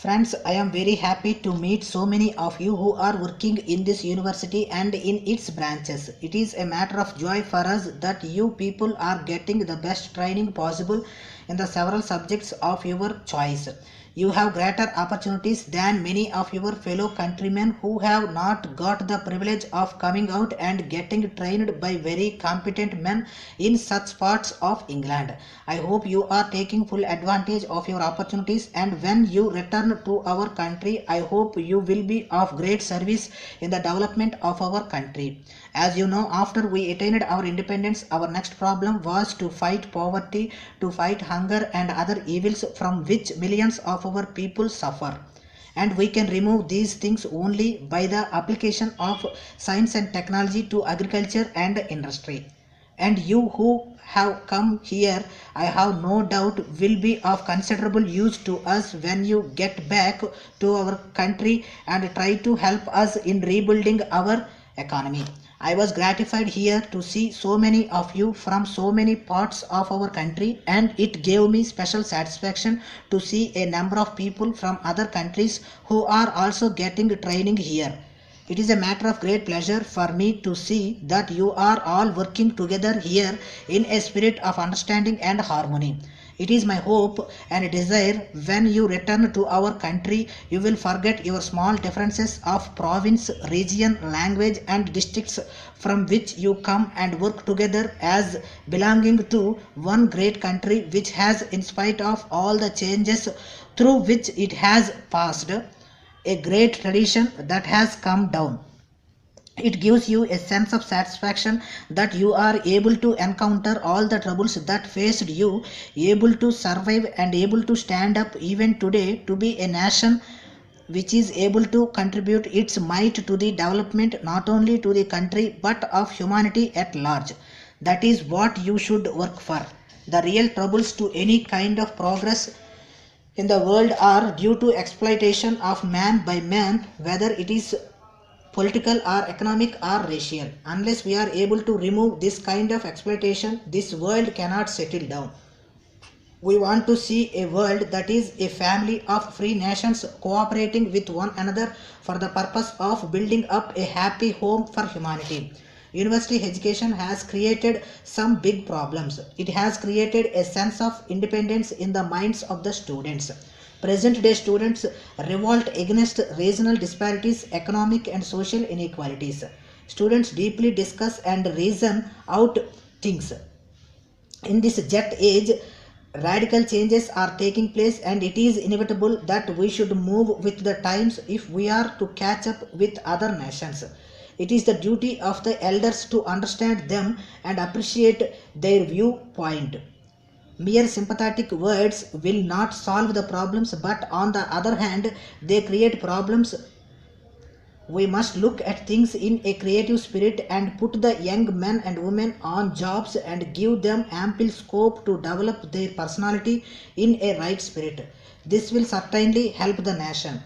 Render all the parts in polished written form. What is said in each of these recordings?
Friends, I am very happy to meet so many of you who are working in this university and in its branches. It is a matter of joy for us that you people are getting the best training possible in the several subjects of your choice. You have greater opportunities than many of your fellow countrymen who have not got the privilege of coming out and getting trained by very competent men in such parts of England. I hope you are taking full advantage of your opportunities, and when you return to our country, I hope you will be of great service in the development of our country. As you know, after we attained our independence, our next problem was to fight poverty, to fight hunger and other evils from which millions of our people suffer. And we can remove these things only by the application of science and technology to agriculture and industry. And you who have come here, I have no doubt will be of considerable use to us when you get back to our country and try to help us in rebuilding our economy. I was gratified here to see so many of you from so many parts of our country, and it gave me special satisfaction to see a number of people from other countries who are also getting training here. It is a matter of great pleasure for me to see that you are all working together here in a spirit of understanding and harmony. It is my hope and desire when you return to our country, you will forget your small differences of province, region, language and districts from which you come and work together as belonging to one great country which has, in spite of all the changes through which it has passed, a great tradition that has come down. It gives you a sense of satisfaction that you are able to encounter all the troubles that faced you, able to survive and able to stand up even today to be a nation which is able to contribute its might to the development not only to the country but of humanity at large. That is what you should work for. The real troubles to any kind of progress in the world are due to exploitation of man by man, whether it is political or economic or racial. Unless we are able to remove this kind of exploitation, this world cannot settle down. We want to see a world that is a family of free nations cooperating with one another for the purpose of building up a happy home for humanity. University education has created some big problems. It has created a sense of independence in the minds of the students. Present day students revolt against regional disparities, economic and social inequalities. Students deeply discuss and reason out things. In this jet age, radical changes are taking place, and it is inevitable that we should move with the times if we are to catch up with other nations. It is the duty of the elders to understand them and appreciate their viewpoint. Mere sympathetic words will not solve the problems, but on the other hand, they create problems. We must look at things in a creative spirit and put the young men and women on jobs and give them ample scope to develop their personality in a right spirit. This will certainly help the nation.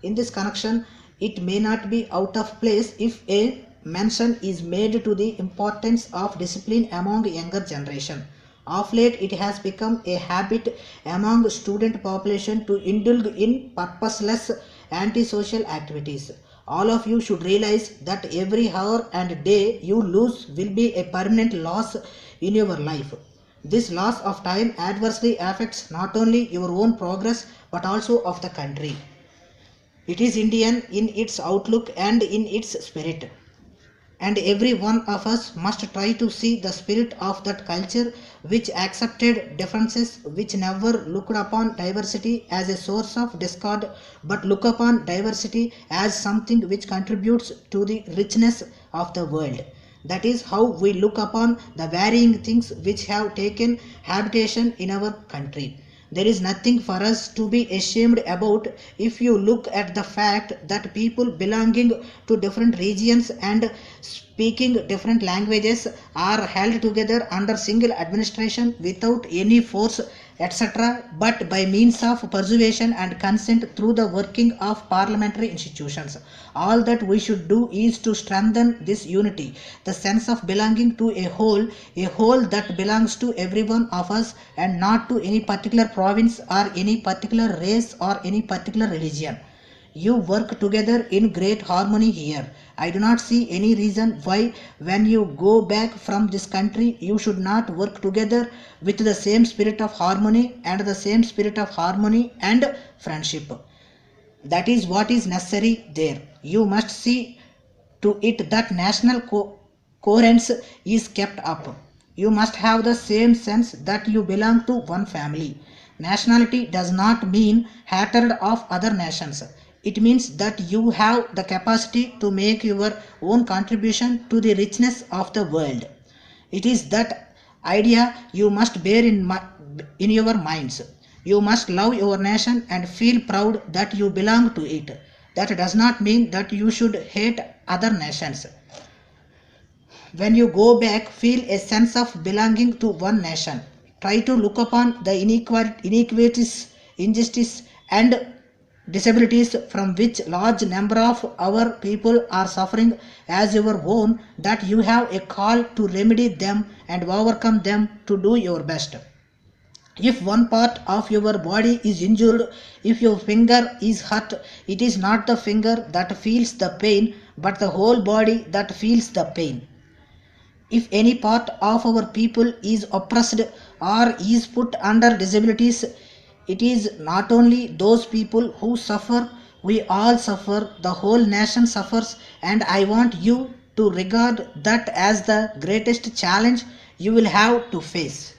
In this connection, it may not be out of place if a mention is made to the importance of discipline among younger generation. Of late, it has become a habit among student population to indulge in purposeless antisocial activities. All of you should realize that every hour and day you lose will be a permanent loss in your life. This loss of time adversely affects not only your own progress but also of the country. It is Indian in its outlook and in its spirit. And every one of us must try to see the spirit of that culture which accepted differences, which never looked upon diversity as a source of discord, but look upon diversity as something which contributes to the richness of the world. That is how we look upon the varying things which have taken habitation in our country. There is nothing for us to be ashamed about if you look at the fact that people belonging to different regions and speaking different languages are held together under single administration without any force etc., but by means of persuasion and consent through the working of parliamentary institutions. All that we should do is to strengthen this unity, the sense of belonging to a whole that belongs to every one of us and not to any particular province or any particular race or any particular religion. You work together in great harmony here. I do not see any reason why, when you go back from this country, you should not work together with the same spirit of harmony and the same spirit of harmony and friendship. That is what is necessary there. You must see to it that national coherence is kept up. You must have the same sense that you belong to one family. Nationality does not mean hatred of other nations. It means that you have the capacity to make your own contribution to the richness of the world. It is that idea you must bear in your minds. You must love your nation and feel proud that you belong to it. That does not mean that you should hate other nations. When you go back, feel a sense of belonging to one nation. Try to look upon the inequalities, injustice, and disabilities from which large number of our people are suffering as your own, that you have a call to remedy them and overcome them, to do your best. If one part of your body is injured, if your finger is hurt, it is not the finger that feels the pain, but the whole body that feels the pain. If any part of our people is oppressed or is put under disabilities, it is not only those people who suffer, we all suffer, the whole nation suffers, and I want you to regard that as the greatest challenge you will have to face.